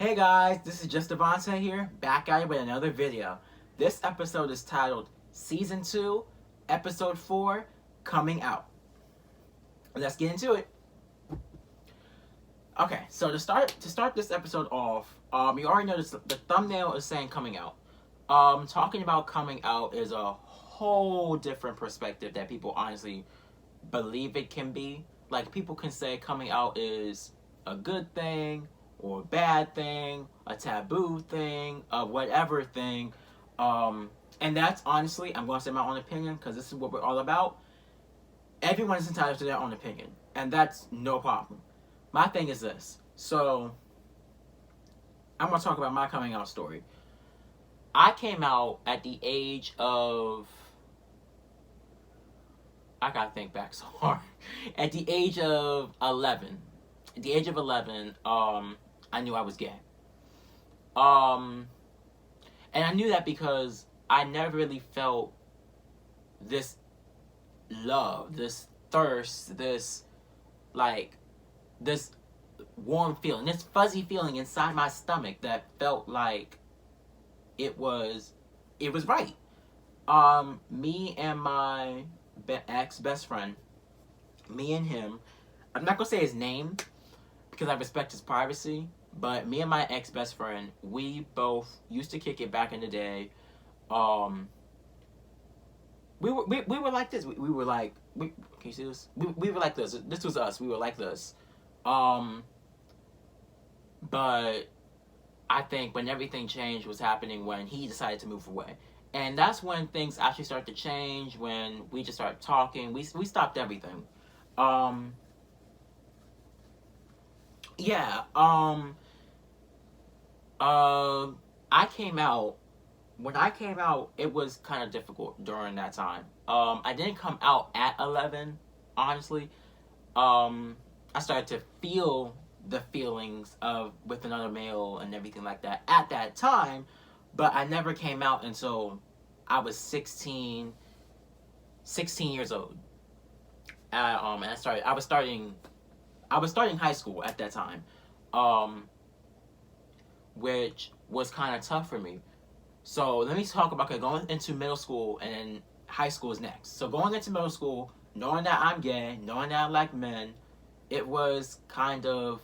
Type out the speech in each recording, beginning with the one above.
Hey guys, this is JustDevonté here, back at it with another video. This episode is titled Season 2, Episode 4, Coming Out. Let's get into it. Okay, so to start this episode off, you already noticed the thumbnail is saying coming out. Talking about coming out is a whole different perspective that people honestly believe it can be. Like, people can say coming out is a good thing or a bad thing, a taboo thing, a whatever thing. And that's honestly, I'm going to say my own opinion because this is what we're all about. Everyone is entitled to their own opinion, and that's no problem. My thing is this. So, I'm going to talk about my coming out story. I came out at the age of... I gotta think back so hard. At the age of 11. At the age of 11, I knew I was gay. And I knew that because I never really felt this love, this thirst, this warm feeling, this fuzzy feeling inside my stomach that felt like it was right. Me and my ex-best friend, me and him, I'm not gonna say his name because I respect his privacy, but me and my ex-best friend, we both used to kick it back in the day. We were like this. We were like, can you see this? We were like this. This was us. We were like this. But I think when everything changed was happening when he decided to move away. And that's when things actually started to change, when we just started talking. We stopped everything. I came out. When I came out, it was kind of difficult during that time. I didn't come out at 11, honestly. I started to feel the feelings of with another male and everything like that at that time, but I never came out until I was 16 years old. And I was starting high school at that time, which was kind of tough for me. So let me talk about going into middle school, and then high school is next. So going into middle school, knowing that I'm gay, knowing that I like men, it was kind of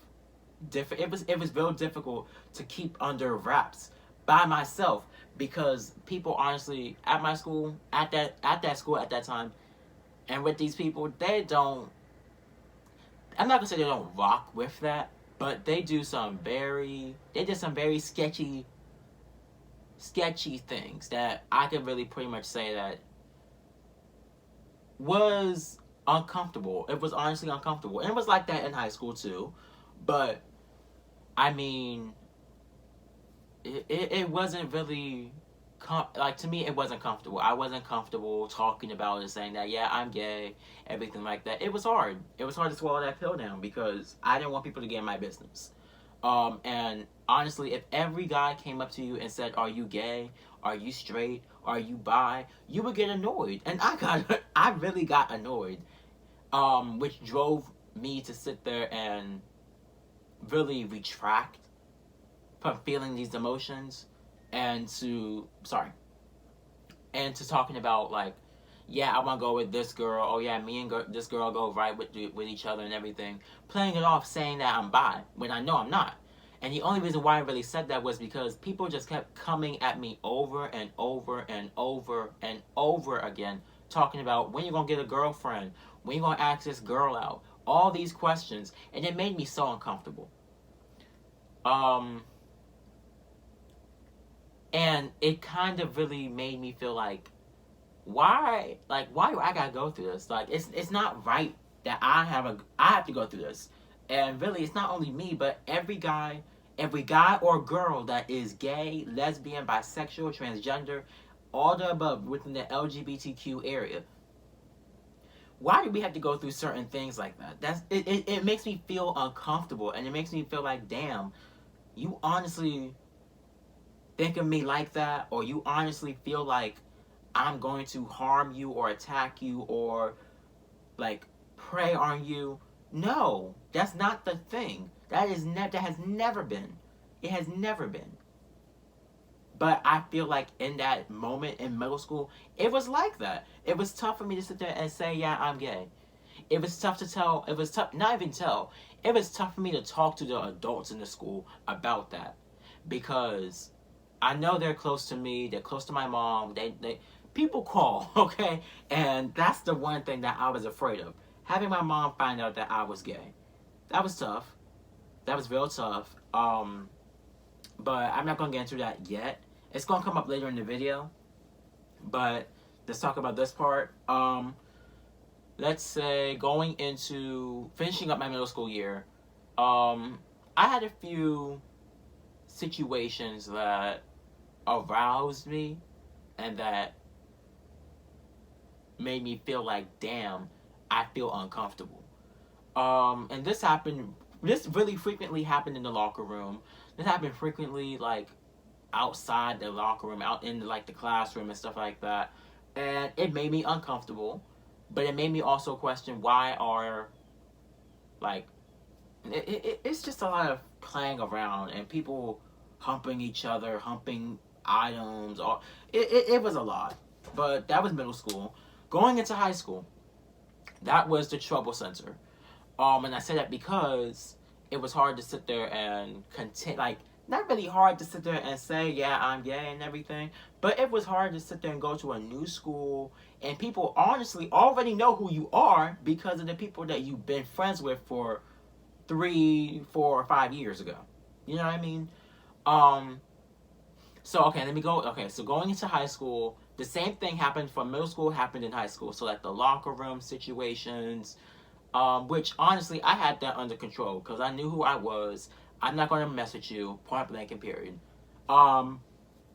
different. It was real difficult to keep under wraps by myself, because people honestly at my school, at that school at that time, and with these people, I'm not gonna say they don't rock with that, but they did some very sketchy things that I could really pretty much say that was uncomfortable. It was honestly uncomfortable. And it was like that in high school too. But I mean, it wasn't really to me, it wasn't comfortable. I wasn't comfortable talking about it, saying that, yeah, I'm gay, everything like that. It was hard. It was hard to swallow that pill down because I didn't want people to get in my business. And honestly, if every guy came up to you and said, are you gay? Are you straight? Are you bi? You would get annoyed. And I really got annoyed. Which drove me to sit there and really retract from feeling these emotions and to talking about, like, yeah, I want to go with this girl. Oh yeah, me and this girl go right with each other and everything. Playing it off, saying that I'm bi when I know I'm not. And the only reason why I really said that was because people just kept coming at me over and over and over and over again, talking about when you're gonna get a girlfriend, when you're gonna ask this girl out, all these questions, and it made me so uncomfortable. And it kind of really made me feel like, why do I gotta go through this? Like, it's not right that I have to go through this. And really, it's not only me, but every guy or girl that is gay, lesbian, bisexual, transgender, all the above within the LGBTQ area. Why do we have to go through certain things like that? It makes me feel uncomfortable, and it makes me feel like, damn, you honestly think of me like that, or you honestly feel like I'm going to harm you or attack you or like prey on you. No, that's not the thing. That has never been. It has never been. But I feel like in that moment in middle school, it was like that. It was tough for me to sit there and say, yeah, I'm gay. It was tough to tell. It was tough, not even tell. It was tough for me to talk to the adults in the school about that. Because I know they're close to me. They're close to my mom. They people call, okay? And that's the one thing that I was afraid of. Having my mom find out that I was gay. That was tough. That was real tough. But I'm not going to get into that yet. It's going to come up later in the video. But let's talk about this part. Let's say going into finishing up my middle school year, I had a few situations that aroused me and that made me feel like, damn, I feel uncomfortable. And this really frequently happened in the locker room. This happened frequently, like, outside the locker room, out in, like, the classroom and stuff like that. And it made me uncomfortable. But it made me also question why are, like, it's just a lot of playing around and people humping each other, humping items. Or it was a lot. But that was middle school. Going into high school, that was the trouble center. And I say that because it was hard to sit there and not really hard to sit there and say, yeah, I'm gay and everything, but it was hard to sit there and go to a new school and people honestly already know who you are because of the people that you've been friends with for 3, 4, or 5 years ago. You know what I mean? So, okay, let me go. Okay, so going into high school, the same thing happened from middle school, happened in high school. So, like the locker room situations, which honestly, I had that under control because I knew who I was. I'm not going to mess with you, point blank and period.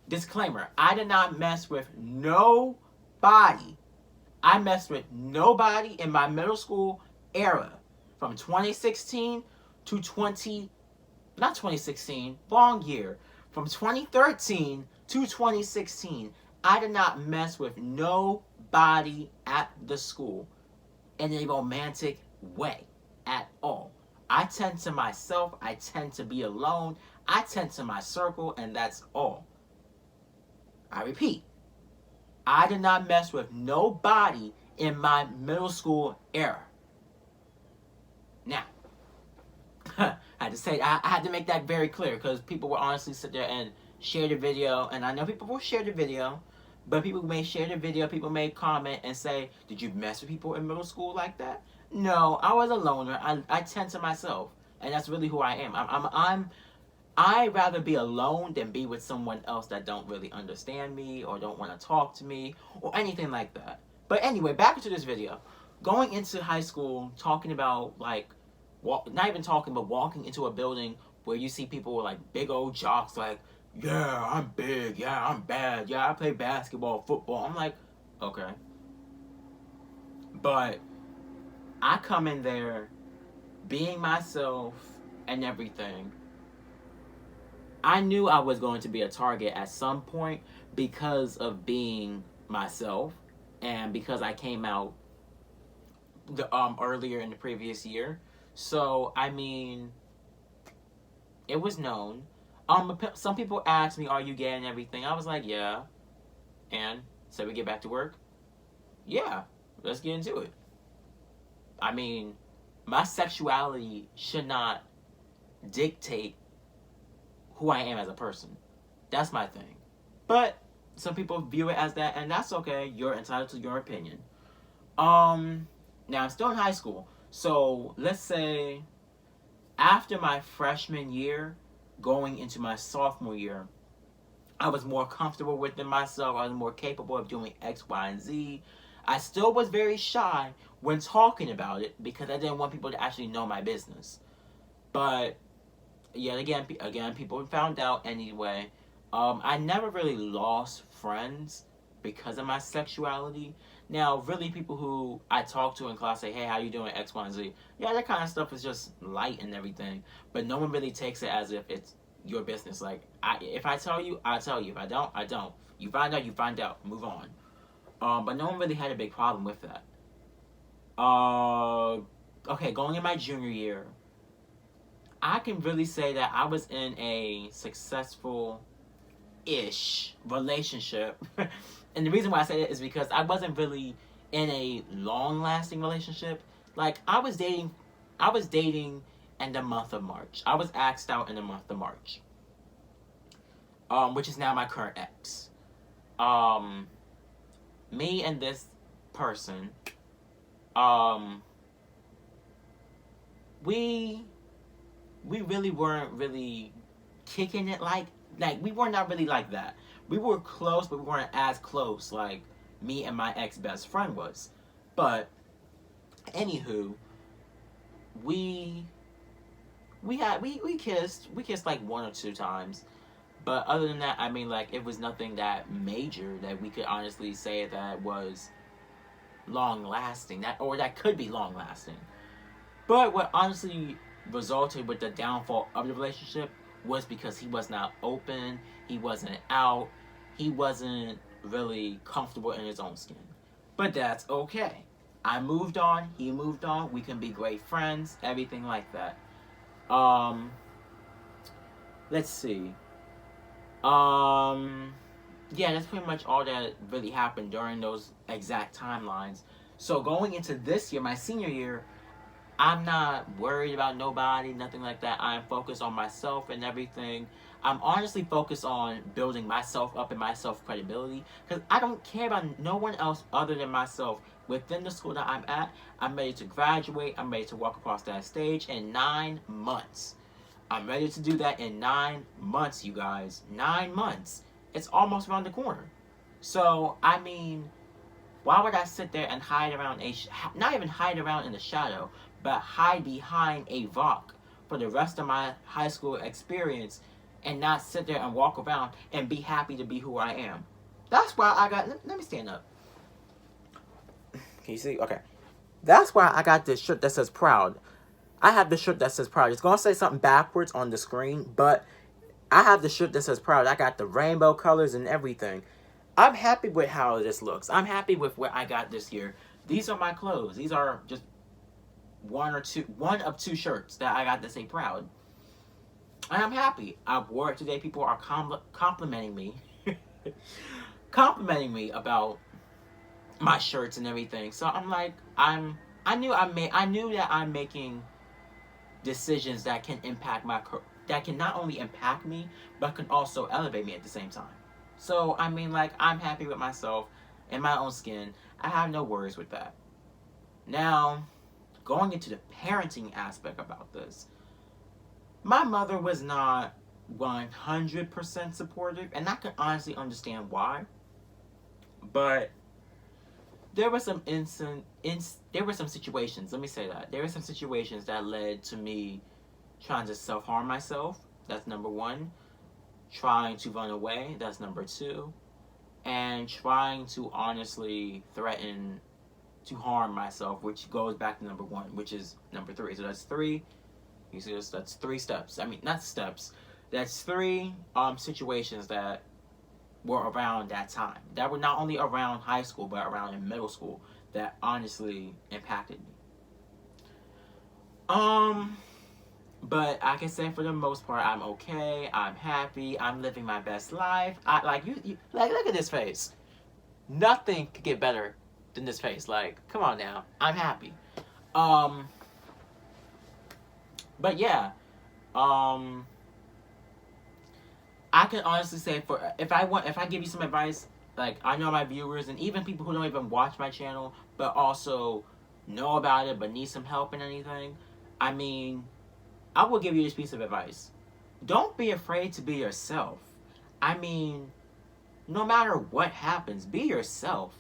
Disclaimer, I did not mess with nobody. I messed with nobody in my middle school era. From 2016 to not 2016, wrong year. From 2013 to 2016, I did not mess with nobody at the school in a romantic way at all. I tend to myself, I tend to be alone, I tend to my circle, and that's all. I repeat, I did not mess with nobody in my middle school era. Now, I had to make that very clear because people will honestly sit there and share the video, and I know people will share the video, but people may share the video, people may comment and say, did you mess with people in middle school like that? No, I was a loner. I tend to myself, and that's really who I am. I'd rather be alone than be with someone else that don't really understand me or don't want to talk to me or anything like that. But anyway, back into this video. Going into high school, talking about like, not even talking, but walking into a building where you see people with like big old jocks, like, yeah, I'm big, yeah, I'm bad, yeah, I play basketball, football. I'm like, okay. But I come in there being myself and everything. I knew I was going to be a target at some point because of being myself and because I came out earlier in the previous year. So, I mean, it was known. Some people asked me, are you gay and everything? I was like, yeah. And so we get back to work? Yeah, let's get into it. I mean, my sexuality should not dictate who I am as a person. That's my thing. But some people view it as that, and that's okay. You're entitled to your opinion. Now I'm still in high school. So let's say after my freshman year, going into my sophomore year, I was more comfortable within myself. I was more capable of doing X, Y, and Z. I still was very shy when talking about it because I didn't want people to actually know my business. But yet again, people found out anyway. I never really lost friends because of my sexuality. Now, really, people who I talk to in class say, hey, how you doing, X, Y, and Z? Yeah, that kind of stuff is just light and everything. But no one really takes it as if it's your business. Like, if I tell you, I tell you. If I don't, I don't. You find out, you find out. Move on. But no one really had a big problem with that. Okay, going in my junior year, I can really say that I was in a successful-ish relationship. And the reason why I say that is because I wasn't really in a long-lasting relationship. Like, I was dating in the month of March. I was axed out in the month of March. Which is now my current ex. Me and this person, we really weren't really kicking it like we were not really like that. We were close, but we weren't as close like me and my ex best friend was. But anywho, we kissed like one or two times. But other than that, I mean, like, it was nothing that major that we could honestly say that was long lasting, that could be long lasting. But what honestly resulted with the downfall of the relationship was because he was not open, he wasn't out, he wasn't really comfortable in his own skin. But that's okay. I moved on, he moved on, we can be great friends, everything like that. Let's see. Yeah, that's pretty much all that really happened during those exact timelines. So going into this year, my senior year, I'm not worried about nobody, nothing like that. I'm focused on myself and everything. I'm honestly focused on building myself up and my self-credibility because I don't care about no one else other than myself within the school that I'm at. I'm ready to graduate. I'm ready to walk across that stage in 9 months. I'm ready to do that in 9 months, you guys. 9 months. It's almost around the corner. So, I mean, why would I sit there and hide around not even hide around in the shadow, but hide behind a rock for the rest of my high school experience and not sit there and walk around and be happy to be who I am? That's why I got, let me stand up. Can you see? Okay. That's why I got this shirt that says proud. I have the shirt that says proud. It's going to say something backwards on the screen, but I have the shirt that says proud. I got the rainbow colors and everything. I'm happy with how this looks. I'm happy with what I got this year. These are my clothes. These are just one of two shirts that I got that say proud. And I'm happy. I wore it today. People are complimenting me. Complimenting me about my shirts and everything. So I'm like, I knew that I'm making decisions that can impact that can not only impact me, but can also elevate me at the same time. So, I mean, like, I'm happy with myself and my own skin. I have no worries with that. Now, going into the parenting aspect about this, my mother was not 100% supportive, and I can honestly understand why. But there were some situations, let me say that. There were some situations that led to me trying to self-harm myself. That's number one. Trying to run away. That's number two. And trying to honestly threaten to harm myself, which goes back to number one, which is number three. So that's three. You see this? That's 3 steps. I mean, not steps. That's 3 situations that were around that time. That were not only around high school, but around in middle school that honestly impacted me. But I can say for the most part, I'm okay. I'm happy. I'm living my best life. I like you like look at this face. Nothing could get better than this face. Like, come on now. I'm happy. But yeah. I can honestly say if I give you some advice, like, I know my viewers and even people who don't even watch my channel but also know about it but need some help and anything, I mean, I will give you this piece of advice. Don't be afraid to be yourself. I mean, no matter what happens, be yourself.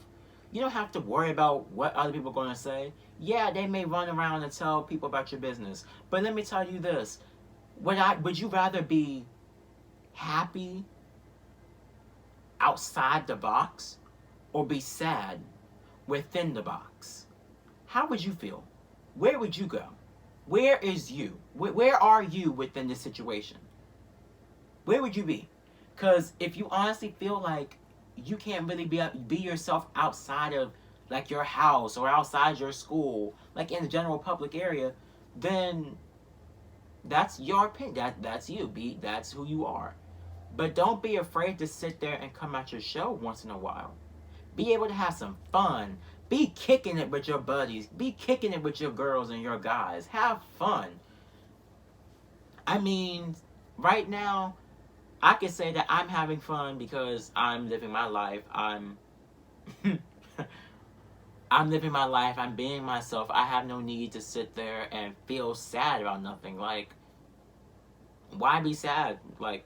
You don't have to worry about what other people are going to say. Yeah, they may run around and tell people about your business. But let me tell you this. Would you rather be happy outside the box or be sad within the box? How would you feel? Where would you go? Where is you? Where are you within this situation? Where would you be? Because if you honestly feel like you can't really be yourself outside of like your house or outside your school, like in the general public area, then That's your opinion. That's you. That's who you are. But don't be afraid to sit there and come at your show once in a while. Be able to have some fun. Be kicking it with your buddies. Be kicking it with your girls and your guys. Have fun. I mean, right now, I can say that I'm having fun because I'm living my life. I'm living my life. I'm being myself. I have no need to sit there and feel sad about nothing. Like, why be sad? Like,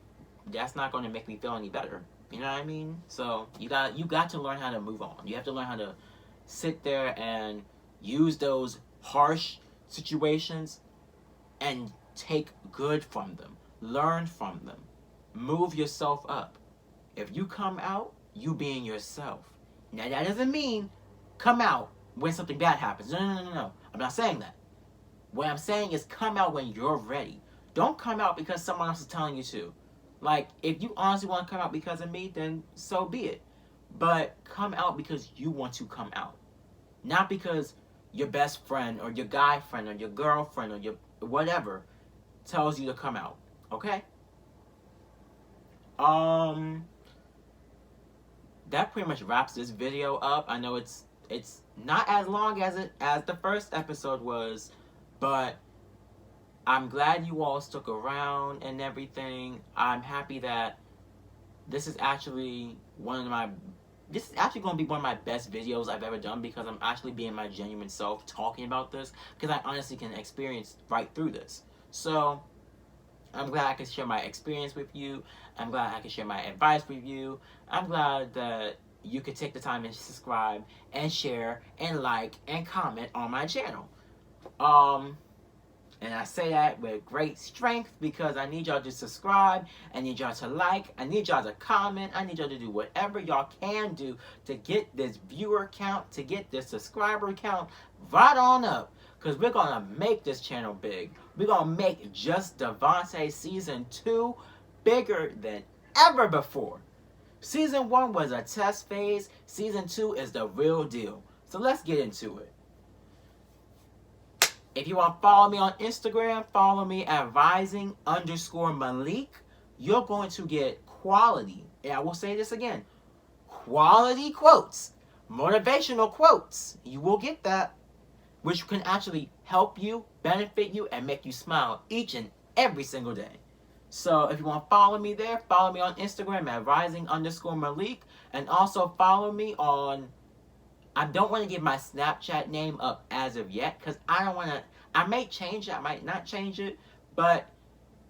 that's not going to make me feel any better. You know what I mean? So you got to learn how to move on. You have to learn how to sit there and use those harsh situations and take good from them. Learn from them. Move yourself up. If you come out, you being yourself. Now that doesn't mean come out when something bad happens. No. I'm not saying that. What I'm saying is come out when you're ready. Don't come out because someone else is telling you to. Like, if you honestly want to come out because of me, then so be it. But come out because you want to come out. Not because your best friend or your guy friend or your girlfriend or your whatever tells you to come out. Okay? That pretty much wraps this video up. I know it's not as long as the first episode was, but I'm glad you all stuck around and everything. I'm happy that this is actually going to be one of my best videos I've ever done because I'm actually being my genuine self talking about this because I honestly can experience right through this. So I'm glad I can share my experience with you. I'm glad I can share my advice with you. I'm glad that you could take the time and subscribe and share and like and comment on my channel. And I say that with great strength because I need y'all to subscribe. I need y'all to like. I need y'all to comment. I need y'all to do whatever y'all can do to get this viewer count, to get this subscriber count right on up. Because we're going to make this channel big. We're going to make JustDevonté Season 2 bigger than ever before. Season 1 was a test phase. Season 2 is the real deal. So let's get into it. If you want to follow me on Instagram, follow me at rising_Malik. You're going to get quality, and I will say this again, quality quotes, motivational quotes. You will get that, which can actually help you, benefit you, and make you smile each and every single day. So if you want to follow me there, follow me on Instagram at rising_Malik, and also follow me on, I don't want to give my Snapchat name up as of yet because I don't want to. I may change it. I might not change it. But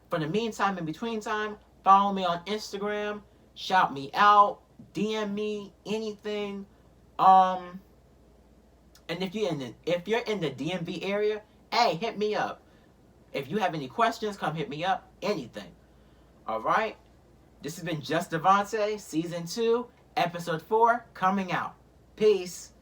for the meantime, in between time, follow me on Instagram. Shout me out. DM me. Anything. And if you're in the DMV area, hey, hit me up. If you have any questions, come hit me up. Anything. All right. This has been JustDevonté Season 2, Episode 4, coming out. Peace.